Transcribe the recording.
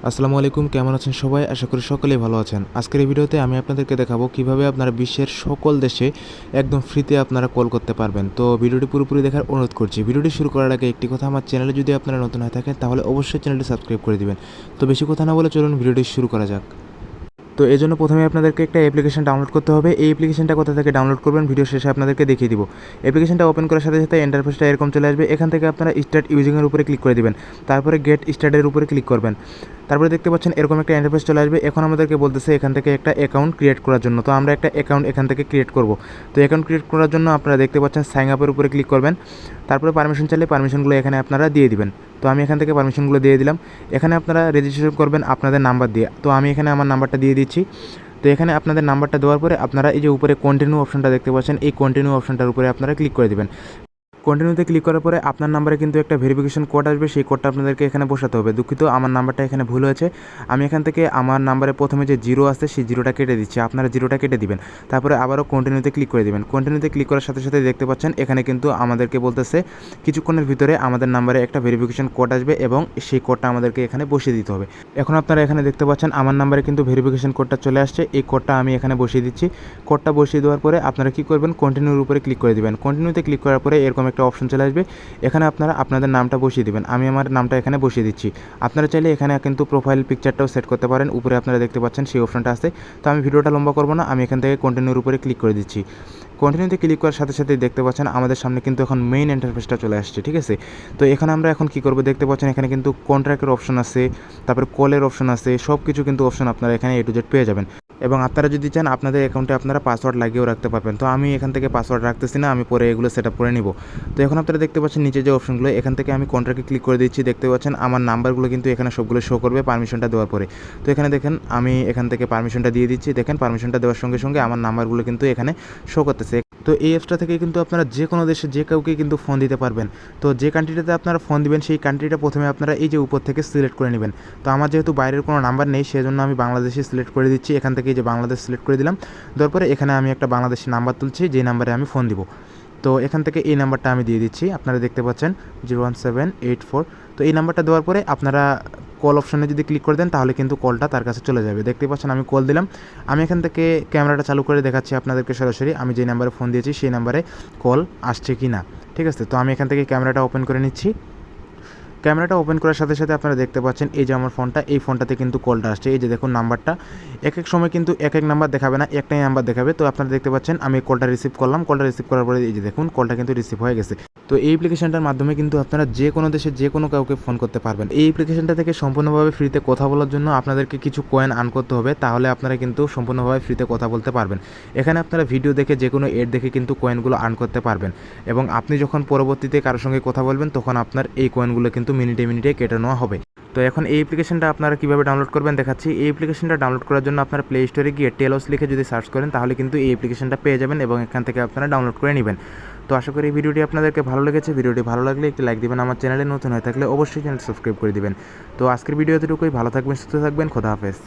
আসসালামু আলাইকুম, কেমন আছেন সবাই? আশা করি সকলেই ভালো আছেন। আজকের এই ভিডিওতে আমি আপনাদেরকে দেখাবো কিভাবে আপনারা বিশ্বের সকল দেশে একদম ফ্রিতে আপনারা কল করতে পারবেন। তো ভিডিওটি পুরোপুরি দেখার অনুরোধ করছি। ভিডিওটি শুরু করার আগে একটি কথা, আমার চ্যানেলে যদি আপনারা নতুন হয়ে থাকেন তাহলে অবশ্যই চ্যানেলটি সাবস্ক্রাইব করে দিবেন। তো বেশি কথা না বলে চলুন ভিডিওটি শুরু করা যাক। তো এই জন্য প্রথমে আপনাদেরকে একটা অ্যাপ্লিকেশন ডাউনলোড করতে হবে। এই অ্যাপ্লিকেশনটা কোথা থেকে ডাউনলোড করবেন ভিডিও শেষে আপনাদেরকে দেখিয়ে দিব। অ্যাপ্লিকেশনটা ওপেন করার সাথে সাথে ইন্টারফেসটা এরকম চলে আসবে। এখান থেকে আপনারা স্টার্ট ইউজিংয়ের উপরে ক্লিক করে দিবেন, তারপরে গেট স্টার্টের উপরে ক্লিক করবেন। তারপরে দেখতে পাচ্ছেন এরকম একটা ইন্টারফেস চলে আসবে। এখন আমাদেরকে বলতেছে এখান থেকে একটা অ্যাকাউন্ট ক্রিয়েট করার জন্য। তো আমরা একটা অ্যাকাউন্ট এখান থেকে ক্রিয়েট করব। তো অ্যাকাউন্ট ক্রিয়েট করার জন্য আপনারা দেখতে পাচ্ছেন সাইন আপের উপরে ক্লিক করবেন। তারপরে পারমিশন চাইলে পারমিশনগুলো এখানে আপনারা দিয়ে দিবেন। তো আমি এখান থেকে পারমিশনগুলো দিয়ে দিলাম। এখানে আপনারা রেজিস্ট্রেশন করবেন আপনাদের নাম্বার দিয়ে। তো আমি এখানে আমার নাম্বারটা দিয়ে দিচ্ছি। তো এখানে আপনাদের নাম্বারটা দেওয়ার পরে আপনারা এই যে উপরে কন্টিনিউ অপশনটা দেখতে পাচ্ছেন, এই কন্টিনিউ অপশনটার উপরে আপনারা ক্লিক করে দেবেন। কন্টিনিউতে ক্লিক করার পরে আপনার নাম্বারে কিন্তু একটা ভেরিফিকেশন কোড আসবে, সেই কোডটা আপনাদেরকে এখানে বসাতে হবে। দুঃখিত, আমার নাম্বারটা এখানে ভুল হয়েছে। আমি এখান থেকে আমার নাম্বারে প্রথমে যে জিরো আছে সেই জিরোটা কেটে দিচ্ছি, আপনারা জিরোটা কেটে দিবেন। তারপরে আবারও কন্টিনিউতে ক্লিক করে দিবেন। কন্টিনিউতে ক্লিক করার সাথে সাথে দেখতে পাচ্ছেন এখানে কিন্তু আমাদেরকে বলতেছে কিছুক্ষণের ভিতরে আমাদের নাম্বারে একটা ভেরিফিকেশন কোড আসবে এবং সেই কোডটা আমাদেরকে এখানে বসিয়ে দিতে হবে। এখন আপনারা এখানে দেখতে পাচ্ছেন আমার নাম্বারে কিন্তু ভেরিফিকেশন কোডটা চলে আসছে। এই কোডটা আমি এখানে বসিয়ে দিচ্ছি। কোডটা বসিয়ে দেওয়ার পরে আপনারা কী করবেন, কন্টিনিউর উপরে ক্লিক করে দেবেন। কন্টিনিউতে ক্লিক করার পরে এরকম একটা অপশন চলে আসবে। এখানে আপনারা আপনাদের নামটা বসিয়ে দিবেন। আমি আমার নামটা এখানে বসিয়ে দিচ্ছি। আপনারা চাইলে এখানে কিন্তু প্রোফাইল পিকচারটাও সেট করতে পারেন। উপরে আপনারা দেখতে পাচ্ছেন সেই অপশনটা আছে। তো আমি ভিডিওটা লম্বা করব না, আমি এখান থেকে কন্টিনিউর উপরে ক্লিক করে দিচ্ছি। কন্টিনিউতে ক্লিক করার সাথে সাথে দেখতে পাচ্ছেন আমাদের সামনে কিন্তু এখন মেইন ইন্টারফেসটা চলে আসছে, ঠিক আছে? তো এখানে আমরা এখন কী করব দেখতে পাচ্ছেন এখানে কিন্তু কন্ট্রাক্টের অপশন আছে, তারপরে কলের অপশন আছে, সব কিছু কিন্তু অপশন আপনারা এখানে A to Z পেয়ে যাবেন। এবং আপনারা যদি চান আপনাদের অ্যাকাউন্টে আপনারা পাসওয়ার্ড লাগিয়েও রাখতে পারবেন। তো আমি এখান থেকে পাসওয়ার্ড রাখতেছি না, আমি পরে এগুলো সেট আপ করে নিব। তো এখন আপনারা দেখতে পাচ্ছেন নিচে যে অপশনগুলো, এখান থেকে আমি কন্ট্রাক্টে ক্লিক করে দিচ্ছি। দেখতে পাচ্ছেন আমার নাম্বারগুলো কিন্তু এখানে সবগুলো শো করবে পারমিশনটা দেওয়ার পরে। তো এখানে দেখেন আমি এখান থেকে পারমিশনটা দিয়ে দিচ্ছি। দেখেন পারমিশনটা দেওয়ার সঙ্গে সঙ্গে আমার নাম্বারগুলো কিন্তু এখানে শো করতেছে। তো এই অ্যাপসটা থেকে কিন্তু আপনারা যে কোনো দেশে যে কাউকে কিন্তু ফোন দিতে পারবেন। তো যে কান্ট্রিটাতে আপনারা ফোন দিবেন সেই কান্ট্রিটা প্রথমে আপনারা এই যে উপর থেকে সিলেক্ট করে নেবেন। তো আমার যেহেতু বাইরের কোনো নাম্বার নেই সেজন্য আমি বাংলাদেশে সিলেক্ট করে দিচ্ছি। এখান থেকে এই যে বাংলাদেশ সিলেক্ট করে দিলাম। দেওয়ার পরে এখানে আমি একটা বাংলাদেশি নাম্বার তুলছি যে নাম্বারে আমি ফোন দিব। তো এখান থেকে এই নাম্বারটা আমি দিয়ে দিচ্ছি। আপনারা দেখতে পাচ্ছেন 01784। তো এই নাম্বারটা দেওয়ার পরে আপনারা কল অপশনে যদি ক্লিক করে দেন তাহলে কিন্তু কলটা তার কাছে চলে যাবে। দেখতে পাচ্ছেন আমি কল দিলাম। আমি এখান থেকে ক্যামেরাটা চালু করে দেখাচ্ছি আপনাদেরকে সরাসরি আমি যে নাম্বারে ফোন দিয়েছি সেই নাম্বারে কল আসছে কি না, ঠিক আছে? তো আমি এখান থেকে ক্যামেরাটা ওপেন করে নিচ্ছি। ক্যামেরাটা ওপেন করার সাথে সাথে আপনারা দেখতে পাচ্ছেন এই যে আমার ফোনটা, এই ফোনটাতে কিন্তু কলটা আসছে। এই যে দেখুন নাম্বারটা এক এক সময় কিন্তু এক এক নাম্বার দেখাবে না, একটাই নাম্বার দেখাবে। তো আপনারা দেখতে পাচ্ছেন আমি কলটা রিসিভ করলাম। কলটা রিসিভ করার পরে এই যে দেখুন কলটা কিন্তু রিসিভ হয়ে গেছে। তো এই অ্যাপ্লিকেশনটার মাধ্যমে কিন্তু আপনারা যে কোনো দেশে যে কোনো কাউকে ফোন করতে পারবেন। এই অ্যাপ্লিকেশনটা থেকে সম্পূর্ণভাবে ফ্রিতে কথা বলার জন্য আপনাদেরকে কিছু কয়েন আর্ন করতে হবে, তাহলে আপনারা কিন্তু সম্পূর্ণভাবে ফ্রিতে কথা বলতে পারবেন। এখানে আপনারা ভিডিও দেখে যে কোনো এড দেখে কিন্তু কয়েনগুলো আর্ন করতে পারবেন এবং আপনি যখন পরবর্তীতে কারোর সঙ্গে কথা বলবেন তখন আপনার এই কয়েনগুলো কিন্তু মিনিটে মিনিটে কেটে নেওয়া হবে। তো এখন এই অ্যাপ্লিকেশনটা আপনারা কীভাবে ডাউনলোড করবেন দেখাচ্ছি। এই অ্যাপ্লিকেশনটা ডাউনলোড করার জন্য আপনারা প্লে স্টোরে গিয়ে টেলস লিখে যদি সার্চ করেন তাহলে কিন্তু এই অ্যাপ্লিকেশনটা পেয়ে যাবেন এবং এখান থেকে আপনারা ডাউনলোড করে নেবেন। তো আশা করি এই ভিডিওটি আপনাদেরকে ভালো লেগেছে। ভিডিওটি ভালো লাগলে একটি লাইক দিবেন, আমার চ্যানেলে নতুন হয়ে থাকলে অবশ্যই চ্যানেল সাবস্ক্রাইব করে দিবেন। তো আজকের ভিডিও এতটুকুই। ভালো থাকবেন, সুস্থ থাকবেন, খোদা হাফেজ।